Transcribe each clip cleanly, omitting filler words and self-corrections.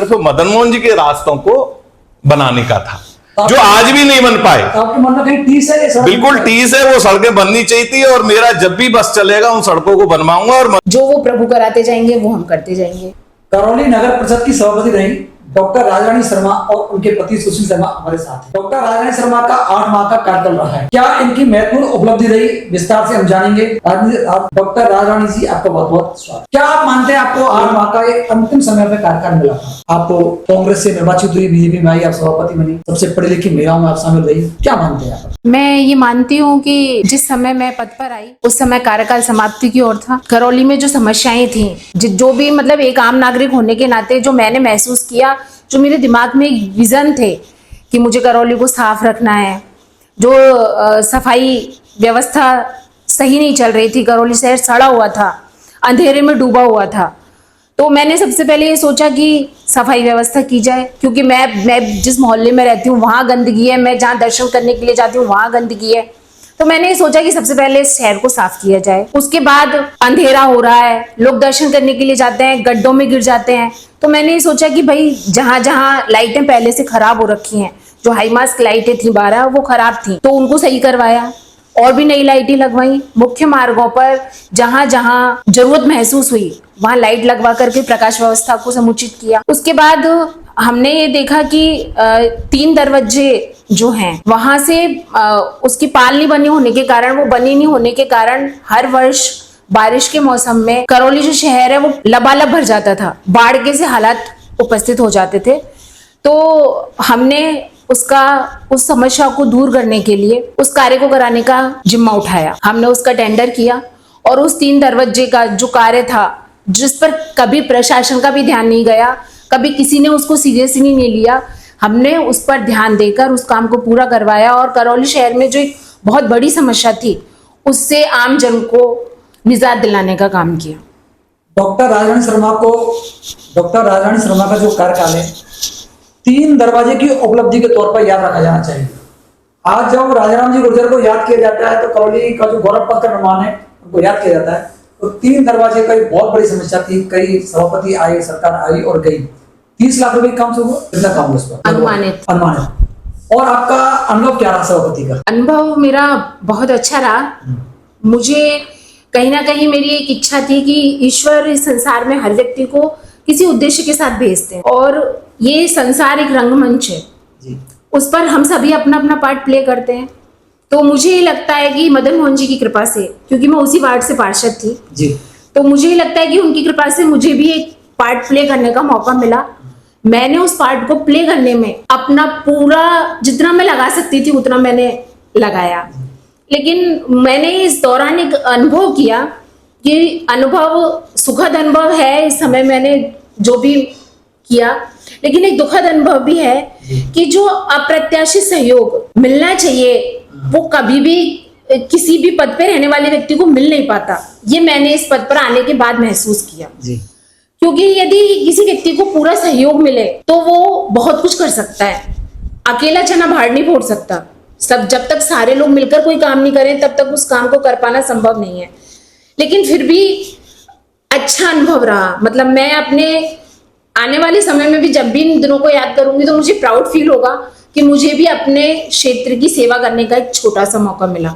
सिर्फ मदन मोहन जी के रास्तों को बनाने का था, जो आज भी नहीं बन पाए। आपके मन में कहीं टीस है ये सड़क? बिल्कुल टीस है, वो सड़कें बननी चाहिए थी और मेरा जब भी बस चलेगा उन सड़कों को बनवाऊंगा। और जो वो प्रभु कराते जाएंगे वो हम करते जाएंगे। करौली नगर परिषद की सभापति रही डॉक्टर राजरानी शर्मा और उनके पति सुशील शर्मा हमारे साथ हैं। डॉक्टर राजरानी शर्मा का 8 माह का कार्यकाल रहा है, क्या इनकी महत्वपूर्ण उपलब्धि रही, विस्तार से हम जानेंगे। डॉक्टर राजरानी जी, आपका बहुत बहुत स्वागत। क्या आप मानते हैं आपको 8 माह का एक अंतिम समय में कार्यकाल मिला था? आपको कांग्रेस से निर्वाचित हुई, बीजेपी में आई, आप सभापति बनी, सबसे पढ़ी लिखी महिलाओं में आप शामिल रही, क्या मानते हैं आप? मैं ये मानती हूँ कि जिस समय मैं पद पर आई उस समय कार्यकाल समाप्ति की ओर था। करौली में जो समस्याएं थी, जो भी मतलब एक आम नागरिक होने के नाते जो मैंने महसूस किया, जो मेरे दिमाग में एक विजन थे कि मुझे करौली को साफ रखना है, जो सफाई व्यवस्था सही नहीं चल रही थी, करौली शहर सड़ा हुआ था, अंधेरे में डूबा हुआ था, तो मैंने सबसे पहले ये सोचा कि सफाई व्यवस्था की जाए। क्योंकि मैं जिस मोहल्ले में रहती हूँ वहाँ गंदगी है, मैं जहाँ दर्शन करने के लिए जाती हूँ वहाँ गंदगी है, तो मैंने ये सोचा कि सबसे पहले इस शहर को साफ किया जाए। उसके बाद अंधेरा हो रहा है, लोग दर्शन करने के लिए जाते हैं, गड्ढों में गिर जाते हैं, तो मैंने ये सोचा कि भाई जहाँ जहाँ लाइटें पहले से खराब हो रखी हैं, जो हाई मास्क लाइटें थी 12 वो खराब थी, तो उनको सही करवाया और भी नई लाइटें लगवाई। मुख्य मार्गों पर जहां जहां जरूरत महसूस हुई वहां लाइट लगवा करके प्रकाश व्यवस्था को समुचित किया। उसके बाद हमने ये देखा कि 3 दरवाजे जो हैं वहां से उसकी पाल नहीं बनी होने के कारण, वो बनी नहीं होने के कारण हर वर्ष बारिश के मौसम में करौली जो शहर है वो लबालब भर जाता था, बाढ़ के से हालात उपस्थित हो जाते थे। तो हमने उस समस्या को दूर करने के लिए उस कार्य को कराने का जिम्मा उठाया। हमने उसका टेंडर किया और उस 3 दरवाजे का जो कार्य था, जिस पर कभी प्रशासन का भी ध्यान नहीं गया, कभी किसी ने उसको सीरियसली नहीं लिया, हमने उस पर ध्यान देकर उस काम को पूरा करवाया और करौली शहर में जो एक बहुत बड़ी समस्या थी उससे आम जन को निजात दिलाने का काम किया। डॉक्टर राजरानी शर्मा का जो कार्यकाल है 3 दरवाजे की उपलब्धि के तौर पर याद रखा जाना चाहिए। आज जब राजाराम जी गुर्जर को याद किया जाता है तो करौली का जो गौरव पथ का निर्माण है उनको याद किया जाता है। तो 3 दरवाजे का बहुत बड़ी समस्या थी, कई सभापति आए, सरकार आई और गई, 30 लाख रुपए काम से हुआ, कितना काम हुआ इस पर? अनुमानित। और आपका अनुभव क्या रहा सभापति का? अनुभव मेरा बहुत अच्छा रहा। मुझे कहीं ना कहीं मेरी एक इच्छा थी कि ईश्वर इस संसार में हर व्यक्ति को किसी उद्देश्य के साथ भेजते हैं और ये संसार एक रंगमंच है जी। उस पर हम सभी अपना अपना पार्ट प्ले करते हैं। तो मुझे ये लगता है कि मदन मोहन जी की कृपा से, क्योंकि मैं उसी वार्ड से पार्षद थी जी, तो मुझे ये लगता है कि उनकी कृपा से मुझे भी एक पार्ट प्ले करने का मौका मिला। मैंने उस पार्ट को प्ले करने में अपना पूरा जितना मैं लगा सकती थी उतना मैंने लगाया। लेकिन मैंने इस दौरान एक अनुभव किया कि अनुभव सुखद अनुभव है, इस समय मैंने जो भी किया, लेकिन एक दुखद अनुभव भी है कि जो अप्रत्याशित सहयोग मिलना चाहिए वो कभी भी किसी भी पद पे रहने वाले व्यक्ति को मिल नहीं पाता। ये मैंने इस पद पर आने के बाद महसूस किया जी। क्योंकि यदि किसी व्यक्ति को पूरा सहयोग मिले तो वो बहुत कुछ कर सकता है, अकेला चना भाड़ नहीं फोड़ सकता। सब जब तक सारे लोग मिलकर कोई काम नहीं करें तब तक उस काम को कर पाना संभव नहीं है। लेकिन फिर भी अच्छा अनुभव रहा। मतलब मैं अपने आने वाले समय में भी जब भी इन दिनों को याद करूंगी तो मुझे प्राउड फील होगा कि मुझे भी अपने क्षेत्र की सेवा करने का एक छोटा सा मौका मिला।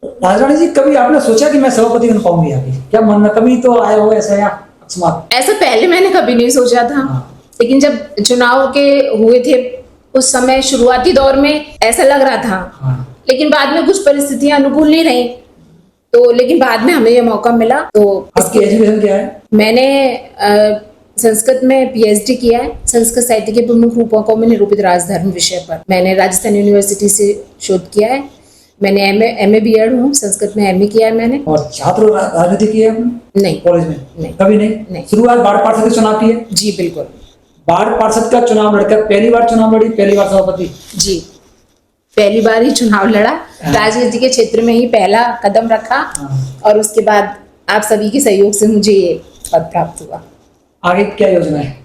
राजरानी जी, कभी आपने सोचा कि मैं सभापति बन पाऊंगी आगे? क्या मन में कभी तो आया हो ऐसा या अकस्मात? ऐसा पहले मैंने कभी नहीं सोचा था। लेकिन जब चुनाव के हुए थे उस समय शुरुआती दौर में ऐसा लग रहा था, लेकिन बाद में कुछ परिस्थितियां अनुकूल नहीं रही, तो लेकिन बाद में हमें यह मौका मिला। तो आपकी एजुकेशन क्या है? मैंने संस्कृत में पीएचडी किया है, संस्कृत साहित्य के प्रमुख रूपों में निरूपित राजधर्म विषय पर। मैंने राजस्थान यूनिवर्सिटी से शोध किया है। मैंने एमए बीएड हूँ, संस्कृत में एमए किया है मैंने। और छात्र राजनीति की है आपने? नहीं। कॉलेज में? नहीं। कभी नहीं? नहीं। शुरुआत वार्ड पार्षद के चुनाव की है? जी बिल्कुल। वार्ड पार्षद का चुनाव लड़कर पहली बार चुनाव लड़ी, पहली बार सभापति? जी, पहली बार ही चुनाव लड़ा, राजनीति के क्षेत्र में ही पहला कदम रखा और उसके बाद आप सभी के सहयोग से मुझे ये पद प्राप्त हुआ। आगे क्या योजना है?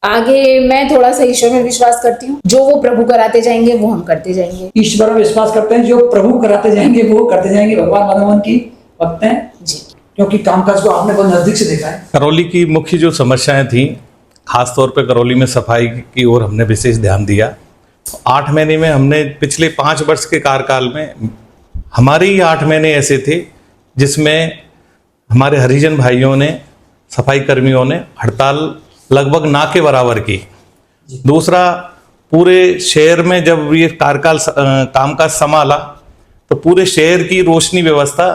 आगे मैं थोड़ा सा ईश्वर में विश्वास करती हूँ, जो वो प्रभु कराते जाएंगे वो हम करते जाएंगे। ईश्वर में विश्वास करते हैं, जो प्रभु कराते जाएंगे वो करते जाएंगे। भगवान मदन मोहन की भक्त हैं जी, क्योंकि कामकाज को आपने बहुत नजदीक से देखा है। करौली की मुख्य जो समस्याएं थी खासतौर पे करौली में सफाई की ओर हमने विशेष ध्यान दिया। 8 महीने में हमने पिछले 5 वर्ष के कार्यकाल में हमारे ही 8 महीने ऐसे थे जिसमें हमारे हरिजन भाइयों ने, सफाई कर्मियों ने हड़ताल लगभग ना के बराबर की। दूसरा, पूरे शहर में जब ये कार्यकाल कामकाज संभाला तो पूरे शहर की रोशनी व्यवस्था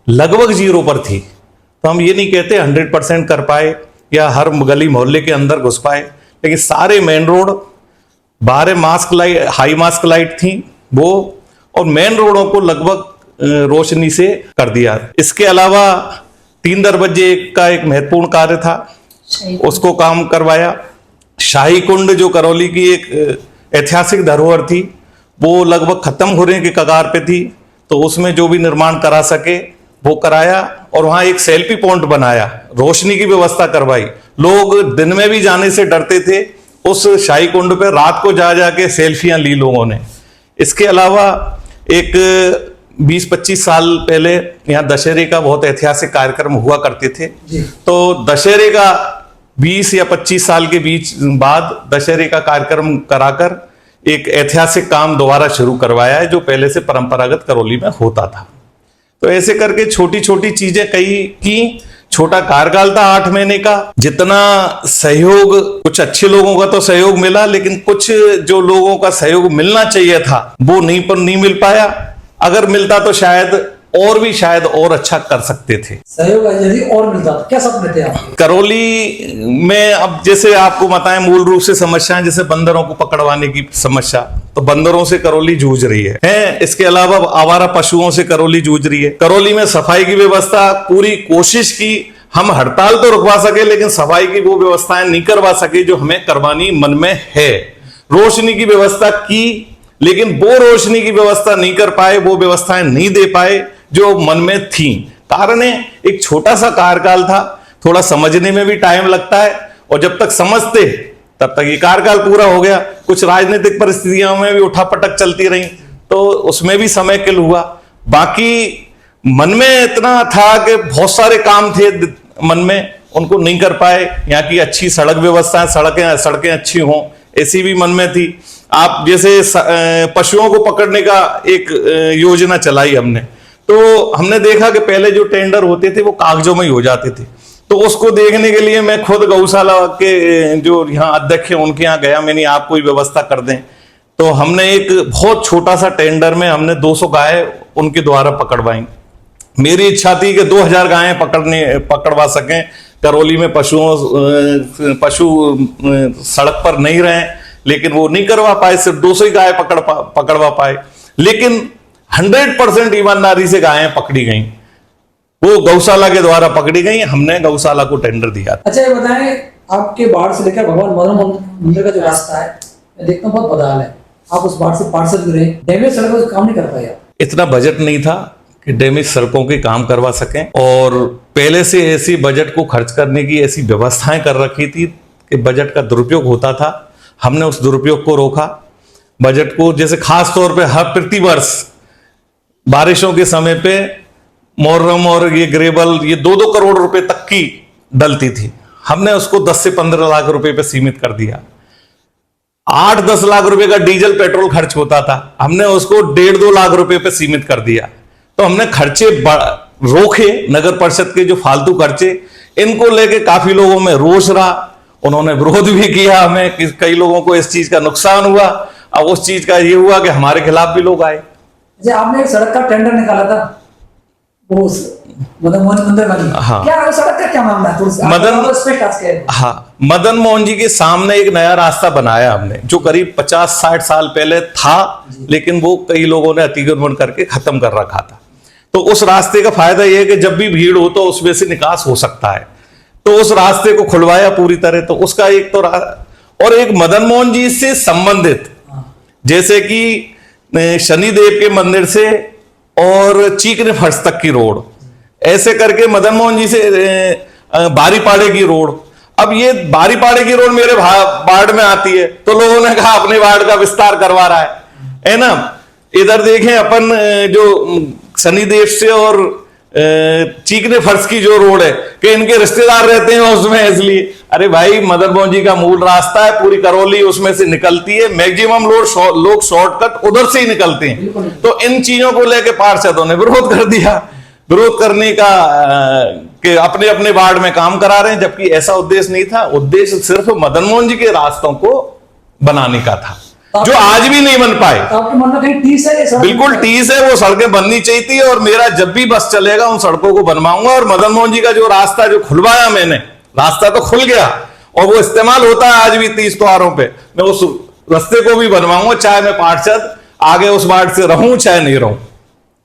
लगभग 0 पर थी। तो हम ये नहीं कहते 100% कर पाए या हर गली मोहल्ले के अंदर घुस पाए, लेकिन सारे main road 12 mask light, high mask light थी वो, और मेन रोडों को लगभग रोशनी से कर दिया। इसके अलावा 3 दरवाजे का एक महत्वपूर्ण कार्य था, उसको काम करवाया। शाही कुंड जो करौली की एक ऐतिहासिक धरोहर थी वो लगभग खत्म होने के कगार पे थी, तो उसमें जो भी निर्माण करा सके वो कराया, और वहां एक सेल्फी पॉइंट बनाया, रोशनी की व्यवस्था करवाई। लोग दिन में भी जाने से डरते थे, उस शाही कुंड पे रात को जा जाके सेल्फियां ली लोगों ने। इसके अलावा एक 20-25 साल पहले यहाँ दशहरे का बहुत ऐतिहासिक कार्यक्रम हुआ करते थे, तो दशहरे का 20 या 25 साल के बीच बाद दशहरे का कार्यक्रम कराकर एक ऐतिहासिक काम दोबारा शुरू करवाया है, जो पहले से परंपरागत करौली में होता था। तो ऐसे करके छोटी छोटी चीजें कई की। छोटा कार्यकाल था 8 महीने का, जितना सहयोग, कुछ अच्छे लोगों का तो सहयोग मिला, लेकिन कुछ जो लोगों का सहयोग मिलना चाहिए था वो नहीं मिल पाया। अगर मिलता तो शायद और अच्छा कर सकते थे। सहयोग यदि और मिलता तो क्या सपने थे आपके? करौली में अब जैसे आपको बताएं, मूल रूप से समस्याएं जैसे बंदरों को पकड़वाने की समस्या, तो बंदरों से करौली जूझ रही है। इसके अलावा आवारा पशुओं से करौली जूझ रही है। करौली में सफाई की व्यवस्था पूरी कोशिश की, हम हड़ताल तो रुकवा सके लेकिन सफाई की वो व्यवस्थाएं नहीं करवा सके जो हमें करवानी मन में है। रोशनी की व्यवस्था की, लेकिन वो रोशनी की व्यवस्था नहीं कर पाए, वो व्यवस्थाएं नहीं दे पाए जो मन में थी। कारण है, एक छोटा सा कार्यकाल था, थोड़ा समझने में भी टाइम लगता है, और जब तक समझते तब तक ये कार्यकाल पूरा हो गया। कुछ राजनीतिक परिस्थितियों में भी उठापटक चलती रही, तो उसमें भी समय किल हुआ। बाकी मन में इतना था कि बहुत सारे काम थे मन में, उनको नहीं कर पाए। यहाँ की अच्छी सड़क व्यवस्था, सड़कें अच्छी हों, ऐसी भी मन में थी। आप जैसे पशुओं को पकड़ने का एक योजना चलाई हमने, तो हमने देखा कि पहले जो टेंडर होते थे वो कागजों में ही हो जाते थे। तो उसको देखने के लिए मैं खुद गौशाला के जो यहाँ अध्यक्ष हैं उनके यहाँ गया, मैंने आप कोई व्यवस्था कर दें। तो हमने एक बहुत छोटा सा टेंडर में हमने 200 गाय उनके द्वारा पकड़वाई। मेरी इच्छा थी कि 2000 गायें पकड़वा सकें। करौली में पशु सड़क पर नहीं रहे, लेकिन वो नहीं करवा पाए, सिर्फ 200 ही गाय पकड़वा पाए। लेकिन 100% ईमानदारी से गायें पकड़ी गई, वो गौशाला के द्वारा पकड़ी गई। हमने गौशाला को टेंडर दिया। अच्छा, ये बताएं, आपके बाढ़ से लेकर भगवान मदन मंदिर का जो रास्ता है, मैं देखता हूँ बहुत बदहाल है। आप उस बाढ़ से पार्षद भी रहे, डैमेज सड़कों से काम नहीं कर पाए। इतना बजट नहीं था कि डैमेज सड़कों के काम करवा सकें, और पहले से ऐसी बजट को खर्च करने की ऐसी व्यवस्थाएं कर रखी थी कि बजट का दुरुपयोग होता था। हमने उस दुरुपयोग को रोका। बजट को जैसे खास तौर पे हर प्रतिवर्ष बारिशों के समय पे मोहर्रम और ये ग्रेबल, ये 2-2 करोड़ रुपए तक की डलती थी, हमने उसको 10 से 15 लाख रुपए पे सीमित कर दिया। 8-10 लाख रुपए का डीजल पेट्रोल खर्च होता था, हमने उसको 1.5-2 लाख रुपए पे सीमित कर दिया। तो हमने खर्चे रोके, नगर परिषद के जो फालतू खर्चे, इनको लेके काफी लोगों में रोष रहा, उन्होंने विरोध भी किया हमें, कई लोगों को इस चीज का नुकसान हुआ। अब उस चीज का ये हुआ कि हमारे खिलाफ भी लोग आए। आपने एक सड़क का टेंडर निकाला था, वो मदन मोहन मंदिर वाली, हाँ, क्या वो सड़क का क्या मामला है? मदन मोहन जी के सामने एक नया रास्ता बनाया हमने, जो करीब 50-60 साल पहले था, लेकिन वो कई लोगों ने अतिक्रमण करके खत्म कर रखा था। तो उस रास्ते का फायदा यह है कि जब भी भीड़ हो तो उसमें से निकास हो सकता है, तो उस रास्ते को खुलवाया पूरी तरह। तो उसका एक तो और एक मदन मोहन जी से संबंधित, जैसे कि शनिदेव के मंदिर से और चीकने फर्श तक की रोड, ऐसे करके मदन मोहन जी से बारीपाड़े की रोड। अब ये बारीपाड़े की रोड मेरे वार्ड में आती है, तो लोगों ने कहा अपने वार्ड का विस्तार करवा रहा है ना। इधर देखें अपन जो शनिदेव से और चीकने फर्श की जो रोड है कि इनके रिश्तेदार रहते हैं उसमें, इसलिए अरे भाई मदन मोहन जी का मूल रास्ता है, पूरी करौली उसमें से निकलती है, मैक्सिमम लोग शॉर्टकट उधर से ही निकलते हैं। तो इन चीजों को लेकर पार्षदों ने विरोध कर दिया। विरोध करने का कि अपने अपने वार्ड में काम करा रहे हैं, जबकि ऐसा उद्देश्य नहीं था। उद्देश्य सिर्फ मदन मोहन जी के रास्तों को बनाने का था, जो आज भी नहीं बन पाए। आपके मन में कहीं टीस है ये सड़क? बिल्कुल टीस है, वो सड़कें बननी चाहिए थी और मेरा जब भी बस चलेगा उन सड़कों को बनवाऊंगा। और मदन मोहन जी का जो रास्ता जो खुलवाया मैंने, रास्ता तो खुल गया और वो इस्तेमाल होता है आज भी 30 त्योहारों पे, मैं उस रास्ते को भी बनवाऊंगा, चाहे मैं पार्षद आगे उस वार्ड से रहूं चाहे नहीं रहूं।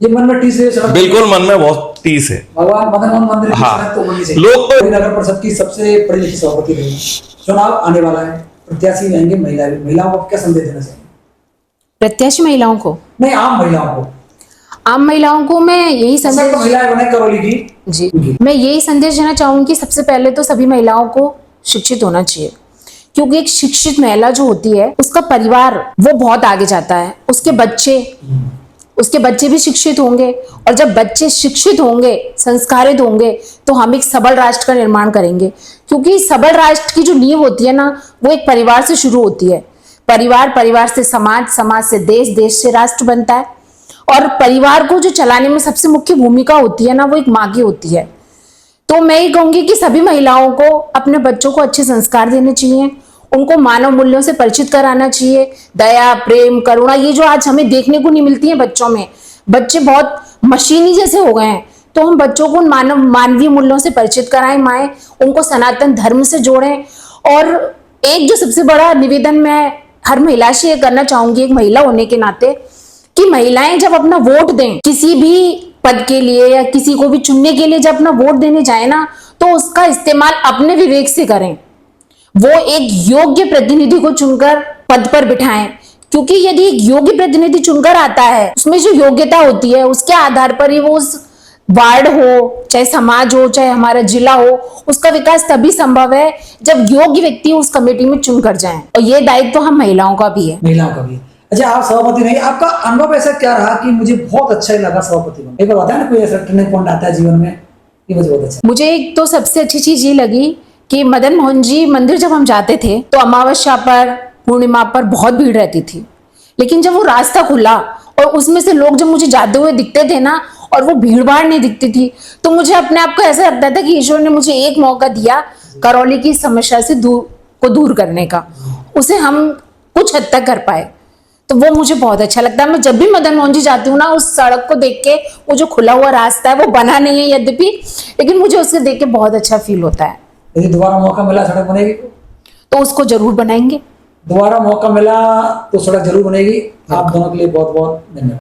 ये मन में टीस है ये सड़क? बिल्कुल मन में बहुत टीस है। भगवान मदन मोहन मंदिर की हाँ। सड़क तो बननी चाहिए। लोग तो- नगर परिषद की सबसे पढ़ी लिखी सभापति रही, चुनाव आने वाला है, प्रत्याशी रहेंगे महिलाओं को क्या संदेश देना चाहिए? प्रत्याशी महिलाओं को, नहीं, आम महिलाओं को। आम महिलाओं को मैं यही सशक्त संदेश महिलाएं बने करौली की। जी जी। मैं यही संदेश देना चाहूंगी कि सबसे पहले तो सभी महिलाओं को शिक्षित होना चाहिए, क्योंकि एक शिक्षित महिला जो होती है उसका परिवार वो बहुत आगे जाता है। उसके बच्चे भी शिक्षित होंगे और जब बच्चे शिक्षित होंगे, संस्कारित होंगे, तो हम एक सबल राष्ट्र का निर्माण करेंगे। क्योंकि सबल राष्ट्र की जो नींव होती है ना, वो एक परिवार से शुरू होती है। परिवार से समाज, समाज से देश, देश से राष्ट्र बनता है। और परिवार को जो चलाने में सबसे मुख्य भूमिका होती है ना, वो एक माँ की होती है। तो मैं ये कहूंगी कि सभी महिलाओं को अपने बच्चों को अच्छे संस्कार देने चाहिए, उनको मानव मूल्यों से परिचित कराना चाहिए। दया, प्रेम, करुणा, ये जो आज हमें देखने को नहीं मिलती है बच्चों में, बच्चे बहुत मशीनी जैसे हो गए हैं। तो हम बच्चों को मानवीय मूल्यों से परिचित कराएं, माएं उनको सनातन धर्म से जोड़ें। और एक जो सबसे बड़ा निवेदन मैं हर महिला से ये करना चाहूंगी, एक महिला होने के नाते, कि महिलाएं जब अपना वोट दें किसी भी पद के लिए या किसी को भी चुनने के लिए, जब अपना वोट देने जाए ना, तो उसका इस्तेमाल अपने विवेक से करें। वो एक योग्य प्रतिनिधि को चुनकर पद पर बिठाएं, क्योंकि यदि एक योग्य प्रतिनिधि चुनकर आता है, उसमें जो योग्यता होती है उसके आधार पर ही वो उस वार्ड हो, चाहे समाज हो, चाहे हमारा जिला हो, उसका विकास तभी संभव है जब योग्य व्यक्ति उस कमेटी में चुनकर जाएं। और ये दायित्व हम महिलाओं का भी है। महिलाओं का भी। अच्छा, आप सभापति रही, आपका अनुभव ऐसा क्या रहा कि मुझे बहुत अच्छा लगा सभापति बनना? एक बार बताया ना, कोई ऐसा टर्निंग पॉइंट आता है जीवन में, ये मुझे बहुत अच्छा। मुझे एक तो सबसे अच्छी चीज ये लगी कि मदन मोहन जी मंदिर जब हम जाते थे तो अमावस्या पर, पूर्णिमा पर बहुत भीड़ रहती थी। लेकिन जब वो रास्ता खुला और उसमें से लोग जब मुझे जाते हुए दिखते थे ना, और वो भीड़ भाड़ नहीं दिखती थी, तो मुझे अपने आप को ऐसा लगता था कि ईश्वर ने मुझे एक मौका दिया करौली की समस्या से दूर करने का, उसे हम कुछ हद तक कर पाए। तो वो मुझे बहुत अच्छा लगता है। मैं जब भी मदन मोहन जी जाती हूँ ना, उस सड़क को देख के, वो जो खुला हुआ रास्ता है, वो बना नहीं है यद्यपि, लेकिन मुझे उससे देख के बहुत अच्छा फील होता है। यदि दोबारा मौका मिला सड़क बनेगी तो उसको जरूर बनाएंगे। दोबारा मौका मिला तो सड़क जरूर बनेगी। आप दोनों के लिए बहुत बहुत धन्यवाद।